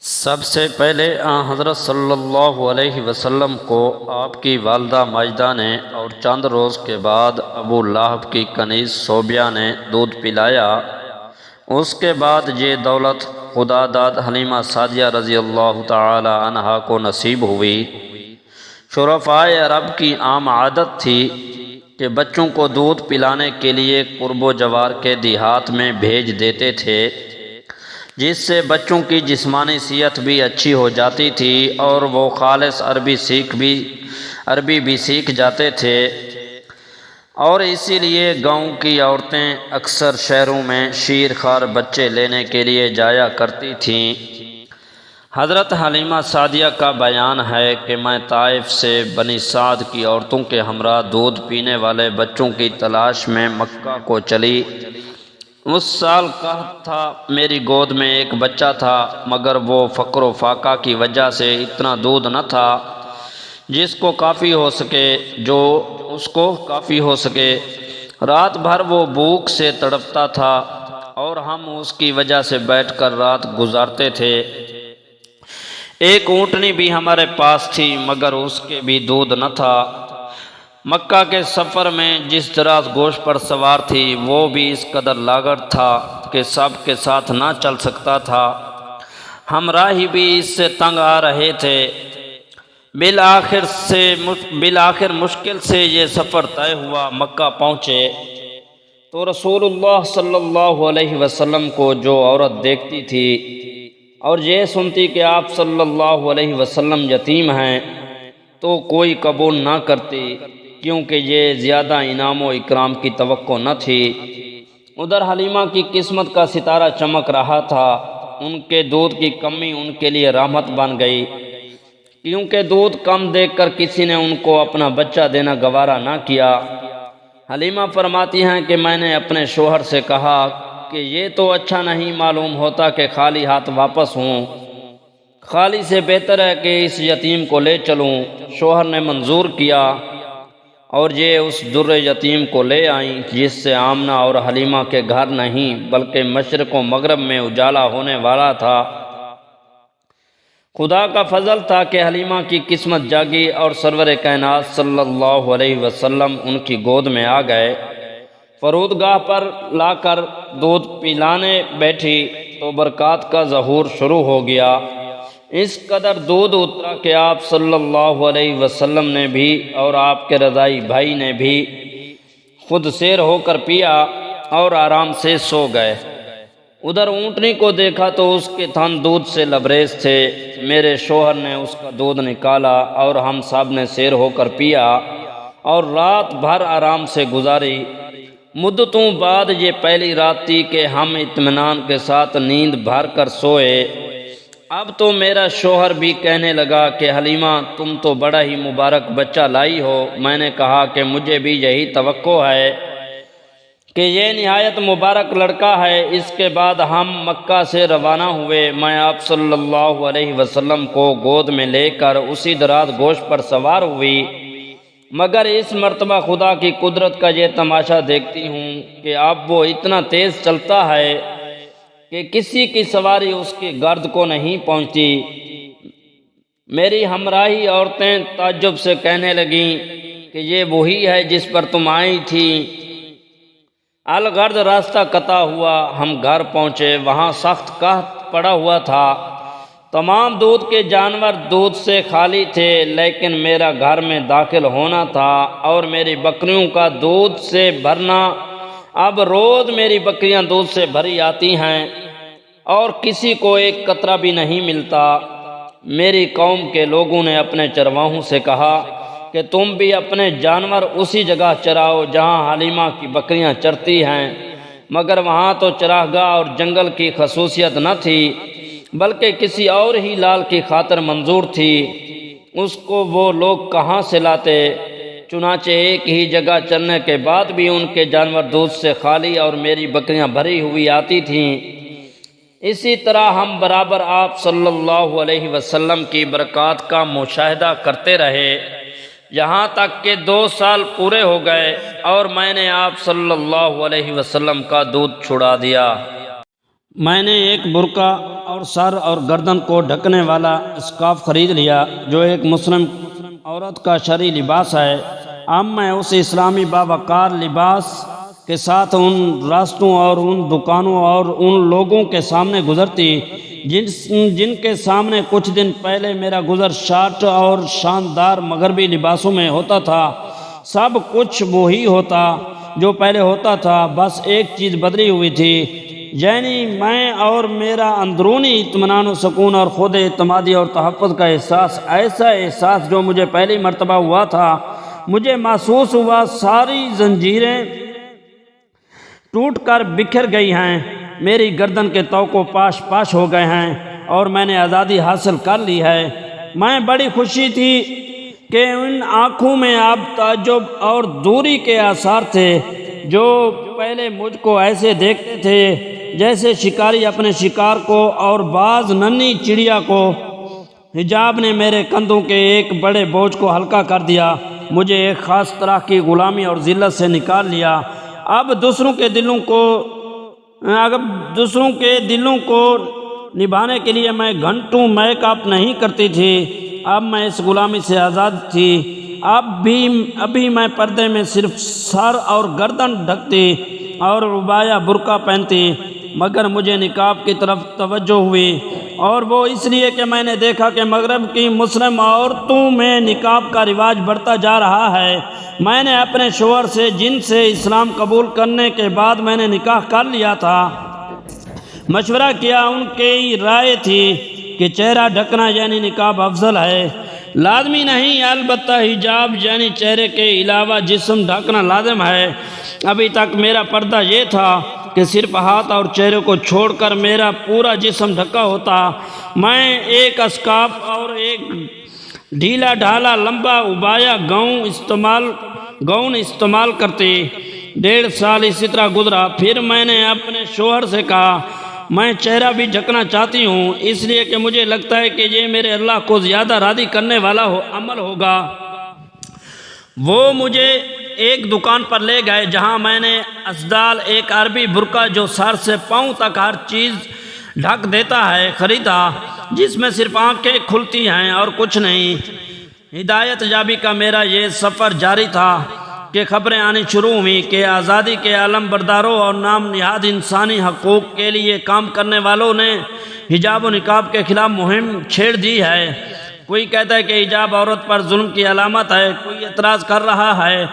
سب سے پہلے حضرت صلی اللہ علیہ وسلم کو آپ کی والدہ ماجدہ نے اور چند روز کے بعد ابو لہب کی کنیز صوبیہ نے دودھ پلایا۔ اس کے بعد یہ دولت خدا داد حلیمہ سعدیہ رضی اللہ تعالی عنہا کو نصیب ہوئی۔ شرفائے عرب کی عام عادت تھی کہ بچوں کو دودھ پلانے کے لیے قرب و جوار کے دیہات میں بھیج دیتے تھے، جس سے بچوں کی جسمانی صحت بھی اچھی ہو جاتی تھی اور وہ خالص عربی بھی سیکھ جاتے تھے، اور اسی لیے گاؤں کی عورتیں اکثر شہروں میں شیر خوار بچے لینے کے لیے جایا کرتی تھیں۔ حضرت حلیمہ سعدیہ کا بیان ہے کہ میں طائف سے بنی سعد کی عورتوں کے ہمراہ دودھ پینے والے بچوں کی تلاش میں مکہ کو چلی۔ اس سال قحط تھا، میری گود میں ایک بچہ تھا، مگر وہ فقر و فاقہ کی وجہ سے اتنا دودھ نہ تھا جس کو کافی ہو سکے۔ رات بھر وہ بھوک سے تڑپتا تھا اور ہم اس کی وجہ سے بیٹھ کر رات گزارتے تھے۔ ایک اونٹنی بھی ہمارے پاس تھی، مگر اس کے بھی دودھ نہ تھا۔ مکہ کے سفر میں جس دراز گوشت پر سوار تھی وہ بھی اس قدر لاغر تھا کہ سب کے ساتھ نہ چل سکتا تھا۔ ہمراہی بھی اس سے تنگ آ رہے تھے۔ بالآخر مشکل سے یہ سفر طے ہوا۔ مکہ پہنچے تو رسول اللہ صلی اللہ علیہ وسلم کو جو عورت دیکھتی تھی اور یہ سنتی کہ آپ صلی اللہ علیہ وسلم یتیم ہیں تو کوئی قبول نہ کرتی، کیونکہ یہ زیادہ انعام و اکرام کی توقع نہ تھی۔ ادھر حلیمہ کی قسمت کا ستارہ چمک رہا تھا۔ ان کے دودھ کی کمی ان کے لیے رحمت بن گئی، کیونکہ دودھ کم دیکھ کر کسی نے ان کو اپنا بچہ دینا گوارا نہ کیا۔ حلیمہ فرماتی ہیں کہ میں نے اپنے شوہر سے کہا کہ یہ تو اچھا نہیں معلوم ہوتا کہ خالی ہاتھ واپس ہوں، خالی سے بہتر ہے کہ اس یتیم کو لے چلوں۔ شوہر نے منظور کیا اور یہ اس در یتیم کو لے آئیں، جس سے آمنہ اور حلیمہ کے گھر نہیں بلکہ مشرق و مغرب میں اجالا ہونے والا تھا۔ خدا کا فضل تھا کہ حلیمہ کی قسمت جاگی اور سرور کائنات صلی اللہ علیہ وسلم ان کی گود میں آ گئے۔ فرودگاہ پر لا کر دودھ پلانے بیٹھی تو برکات کا ظہور شروع ہو گیا۔ اس قدر دودھ اترا کہ آپ صلی اللہ علیہ وسلم نے بھی اور آپ کے رضائی بھائی نے بھی خود سیر ہو کر پیا اور آرام سے سو گئے۔ ادھر اونٹنی کو دیکھا تو اس کے تھن دودھ سے لبریز تھے۔ میرے شوہر نے اس کا دودھ نکالا اور ہم سب نے سیر ہو کر پیا اور رات بھر آرام سے گزاری۔ مدتوں بعد یہ پہلی رات تھی کہ ہم اطمینان کے ساتھ نیند بھر کر سوئے۔ اب تو میرا شوہر بھی کہنے لگا کہ حلیمہ تم تو بڑا ہی مبارک بچہ لائی ہو۔ میں نے کہا کہ مجھے بھی یہی توقع ہے کہ یہ نہایت مبارک لڑکا ہے۔ اس کے بعد ہم مکہ سے روانہ ہوئے۔ میں آپ صلی اللہ علیہ وسلم کو گود میں لے کر اسی دراز گوشت پر سوار ہوئی، مگر اس مرتبہ خدا کی قدرت کا یہ تماشا دیکھتی ہوں کہ اب وہ اتنا تیز چلتا ہے کہ کسی کی سواری اس کی گرد کو نہیں پہنچتی۔ میری ہمراہی عورتیں تعجب سے کہنے لگیں کہ یہ وہی ہے جس پر تم آئی تھی۔ الغرض راستہ قطع ہوا۔ ہم گھر پہنچے، وہاں سخت قحط پڑا ہوا تھا۔ تمام دودھ کے جانور دودھ سے خالی تھے، لیکن میرا گھر میں داخل ہونا تھا اور میری بکریوں کا دودھ سے بھرنا۔ اب روز میری بکریاں دودھ سے بھری آتی ہیں اور کسی کو ایک قطرہ بھی نہیں ملتا۔ میری قوم کے لوگوں نے اپنے چرواہوں سے کہا کہ تم بھی اپنے جانور اسی جگہ چراؤ جہاں حلیمہ کی بکریاں چرتی ہیں، مگر وہاں تو چراگاہ اور جنگل کی خصوصیت نہ تھی بلکہ کسی اور ہی لال کی خاطر منظور تھی۔ اس کو وہ لوگ کہاں سے لاتے؟ چنانچہ ایک ہی جگہ چرنے کے بعد بھی ان کے جانور دودھ سے خالی اور میری بکریاں بھری ہوئی آتی تھیں۔ اسی طرح ہم برابر آپ صلی اللہ علیہ وسلم کی برکات کا مشاہدہ کرتے رہے، یہاں تک کہ 2 سال پورے ہو گئے اور میں نے آپ صلی اللہ علیہ وسلم کا دودھ چھڑا دیا۔ میں نے ایک برقع اور سر اور گردن کو ڈھکنے والا اسکارف خرید لیا جو ایک مسلم عورت کا شرعی لباس ہے۔ اب میں اس اسلامی باوقار لباس کے ساتھ ان راستوں اور ان دکانوں اور ان لوگوں کے سامنے گزرتی جن کے سامنے کچھ دن پہلے میرا گزر شارٹ اور شاندار مغربی لباسوں میں ہوتا تھا۔ سب کچھ وہی ہوتا جو پہلے ہوتا تھا، بس ایک چیز بدلی ہوئی تھی، یعنی میں اور میرا اندرونی اطمینان و سکون اور خود اعتمادی اور تحفظ کا احساس، ایسا احساس جو مجھے پہلی مرتبہ ہوا تھا۔ مجھے محسوس ہوا ساری زنجیریں ٹوٹ کر بکھر گئی ہیں، میری گردن کے توقع پاش پاش ہو گئے ہیں اور میں نے آزادی حاصل کر لی ہے۔ میں بڑی خوشی تھی کہ ان آنکھوں میں اب تعجب اور دوری کے آثار تھے جو پہلے مجھ کو ایسے دیکھتے تھے جیسے شکاری اپنے شکار کو اور بعض ننھی چڑیا کو۔ حجاب نے میرے کندھوں کے ایک بڑے بوجھ کو ہلکا کر دیا، مجھے ایک خاص طرح کی غلامی اور ذلت سے نکال لیا۔ اب دوسروں کے دلوں کو نبھانے کے لیے میں گھنٹوں میک اپ نہیں کرتی تھی، اب میں اس غلامی سے آزاد تھی۔ ابھی میں پردے میں صرف سر اور گردن ڈھکتی اور عبایا برقع پہنتی، مگر مجھے نقاب کی طرف توجہ ہوئی، اور وہ اس لیے کہ میں نے دیکھا کہ مغرب کی مسلم عورتوں میں نقاب کا رواج بڑھتا جا رہا ہے۔ میں نے اپنے شوہر سے، جن سے اسلام قبول کرنے کے بعد میں نے نکاح کر لیا تھا، مشورہ کیا۔ ان کی رائے تھی کہ چہرہ ڈھکنا یعنی نقاب افضل ہے، لازمی نہیں، البتہ حجاب یعنی چہرے کے علاوہ جسم ڈھکنا لازم ہے۔ ابھی تک میرا پردہ یہ تھا کہ صرف ہاتھ اور چہرے کو چھوڑ کر میرا پورا جسم ڈھکا ہوتا۔ میں ایک اسکارف اور ایک ڈھیلا ڈھالا لمبا عبایا گاؤن استعمال کرتی۔ 1.5 سال اسی طرح گزرا، پھر میں نے اپنے شوہر سے کہا میں چہرہ بھی ڈھکنا چاہتی ہوں، اس لیے کہ مجھے لگتا ہے کہ یہ میرے اللہ کو زیادہ راضی کرنے والا عمل ہوگا۔ وہ مجھے ایک دکان پر لے گئے جہاں میں نے اسدال، ایک عربی برقع جو سر سے پاؤں تک ہر چیز ڈھک دیتا ہے، خریدا، جس میں صرف آنکھیں کھلتی ہیں اور کچھ نہیں۔ ہدایت یابی کا میرا یہ سفر جاری تھا کہ خبریں آنی شروع ہوئیں کہ آزادی کے علم برداروں اور نام نہاد انسانی حقوق کے لیے کام کرنے والوں نے حجاب و نقاب کے خلاف مہم چھیڑ دی ہے۔ کوئی کہتا ہے کہ حجاب عورت پر ظلم کی علامت ہے، کوئی اعتراض کر رہا ہے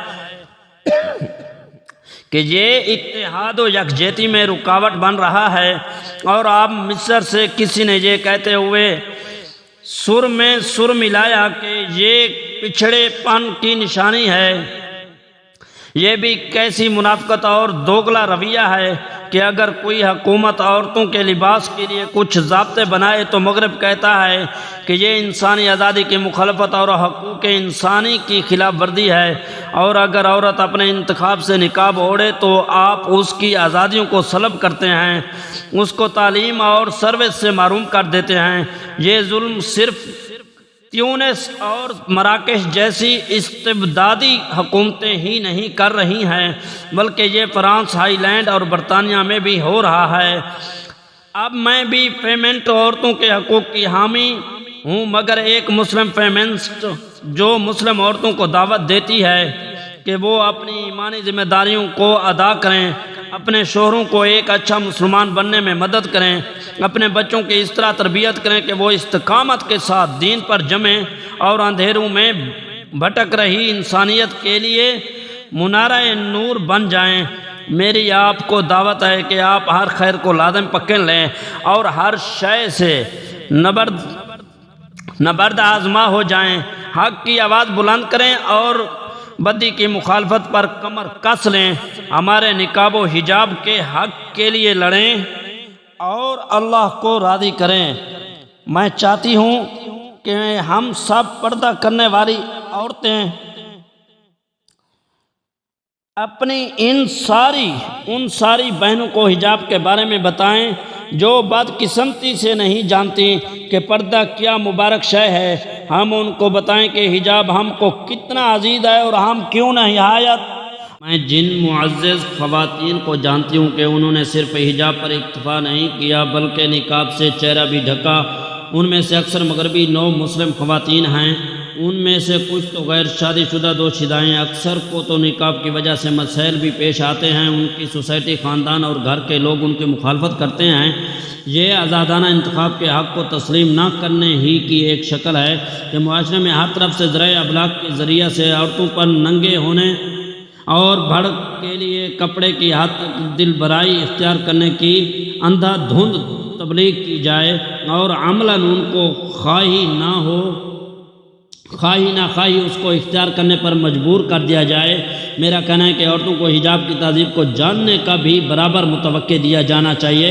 کہ یہ اتحاد و یکجہتی میں رکاوٹ بن رہا ہے، اور اب مصر سے کسی نے یہ کہتے ہوئے سر میں سر ملایا کہ یہ پچھڑے پن کی نشانی ہے۔ یہ بھی کیسی منافقت اور دوگلا رویہ ہے کہ اگر کوئی حکومت عورتوں کے لباس کے لیے کچھ ضابطے بنائے تو مغرب کہتا ہے کہ یہ انسانی آزادی کی مخالفت اور حقوق انسانی کی خلاف ورزی ہے، اور اگر عورت اپنے انتخاب سے نقاب اوڑھے تو آپ اس کی آزادیوں کو سلب کرتے ہیں، اس کو تعلیم اور سروس سے محروم کر دیتے ہیں۔ یہ ظلم صرف تیونس اور مراکش جیسی استبدادی حکومتیں ہی نہیں کر رہی ہیں، بلکہ یہ فرانس، ہائی لینڈ اور برطانیہ میں بھی ہو رہا ہے۔ اب میں بھی فیمنسٹ عورتوں کے حقوق کی حامی ہوں، مگر ایک مسلم فیمنسٹ جو مسلم عورتوں کو دعوت دیتی ہے کہ وہ اپنی ایمانی ذمہ داریوں کو ادا کریں، اپنے شوہروں کو ایک اچھا مسلمان بننے میں مدد کریں، اپنے بچوں کی اس طرح تربیت کریں کہ وہ استقامت کے ساتھ دین پر جمیں اور اندھیروں میں بھٹک رہی انسانیت کے لیے منارہ نور بن جائیں۔ میری آپ کو دعوت ہے کہ آپ ہر خیر کو لازم پکڑ لیں اور ہر شے سے نبرد آزما ہو جائیں، حق کی آواز بلند کریں اور بدی کی مخالفت پر کمر کس لیں، ہمارے نقاب و حجاب کے حق کے لیے لڑیں اور اللہ کو راضی کریں۔ میں چاہتی ہوں کہ ہم سب پردہ کرنے والی عورتیں اپنی ان ساری بہنوں کو حجاب کے بارے میں بتائیں جو بدقسمتی سے نہیں جانتی کہ پردہ کیا مبارک شے ہے۔ ہم ان کو بتائیں کہ حجاب ہم کو کتنا عزیز ہے اور ہم کیوں نہایت میں جن معزز خواتین کو جانتی ہوں کہ انہوں نے صرف حجاب پر اکتفا نہیں کیا بلکہ نقاب سے چہرہ بھی ڈھکا، ان میں سے اکثر مغربی نو مسلم خواتین ہیں، ان میں سے کچھ تو غیر شادی شدہ دوشیزائیں، اکثر کو تو نقاب کی وجہ سے مسائل بھی پیش آتے ہیں، ان کی سوسائٹی، خاندان اور گھر کے لوگ ان کی مخالفت کرتے ہیں۔ یہ آزادانہ انتخاب کے حق کو تسلیم نہ کرنے ہی کی ایک شکل ہے کہ معاشرے میں ہر طرف سے ذرائع ابلاغ کے ذریعہ سے عورتوں پر ننگے ہونے اور بھڑ کے لیے کپڑے کی حد تک دل برائی اختیار کرنے کی اندھا دھند تبلیغ کی جائے اور عملاً ان کو خواہی نہ خواہی اس کو اختیار کرنے پر مجبور کر دیا جائے۔ میرا کہنا ہے کہ عورتوں کو حجاب کی تہذیب کو جاننے کا بھی برابر متوقع دیا جانا چاہیے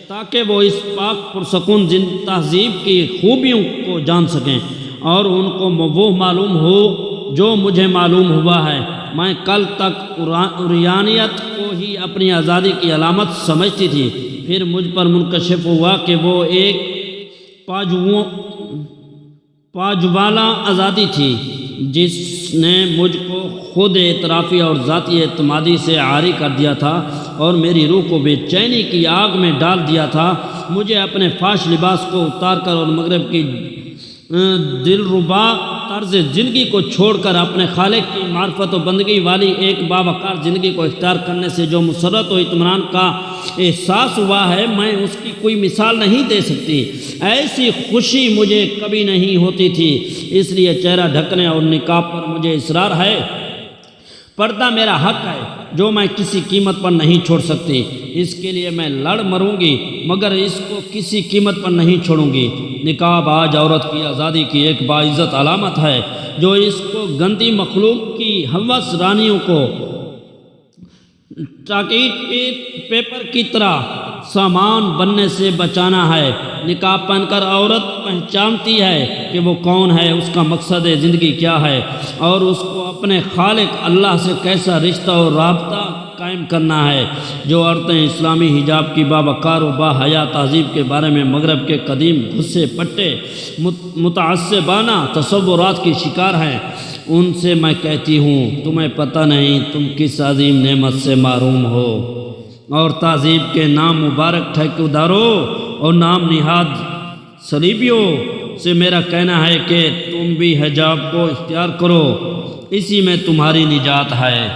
تاکہ وہ اس پاک پرسکون تہذیب کی خوبیوں کو جان سکیں اور ان کو وہ معلوم ہو جو مجھے معلوم ہوا ہے۔ میں کل تک عریانیت کو ہی اپنی آزادی کی علامت سمجھتی تھی، پھر مجھ پر منکشف ہوا کہ وہ ایک پاجوالا آزادی تھی جس نے مجھ کو خود اعترافی اور ذاتی اعتمادی سے عاری کر دیا تھا اور میری روح کو بے چینی کی آگ میں ڈال دیا تھا۔ مجھے اپنے فاش لباس کو اتار کر اور مغرب کی دلربا طرز زندگی کو چھوڑ کر اپنے خالق کی معرفت و بندگی والی ایک باوقار زندگی کو اختیار کرنے سے جو مسرت و اطمینان کا احساس ہوا ہے، میں اس کی کوئی مثال نہیں دے سکتی۔ ایسی خوشی مجھے کبھی نہیں ہوتی تھی، اس لیے چہرہ ڈھکنے اور نقاب پر مجھے اصرار ہے۔ پردہ میرا حق ہے جو میں کسی قیمت پر نہیں چھوڑ سکتی، اس کے لیے میں لڑ مروں گی مگر اس کو کسی قیمت پر نہیں چھوڑوں گی۔ نقاب آج عورت کی آزادی کی ایک باعزت علامت ہے جو اس کو گندی مخلوق کی ہوس رانیوں کو ٹاکیٹ پیپر کی طرح سامان بننے سے بچانا ہے۔ نقاب پہن کر عورت پہچانتی ہے کہ وہ کون ہے، اس کا مقصد زندگی کیا ہے اور اس کو اپنے خالق اللہ سے کیسا رشتہ اور رابطہ قائم کرنا ہے۔ جو عورتیں اسلامی حجاب کی باوقار و باحیا تہذیب کے بارے میں مغرب کے قدیم غصے پٹے متعصبانہ تصورات کی شکار ہیں، ان سے میں کہتی ہوں تمہیں پتہ نہیں تم کس عظیم نعمت سے محروم ہو، اور تہذیب کے نام مبارک ٹھیکیداروں اور نام نہاد صلیبیوں سے میرا کہنا ہے کہ تم بھی حجاب کو اختیار کرو، اسی میں تمہاری نجات ہے۔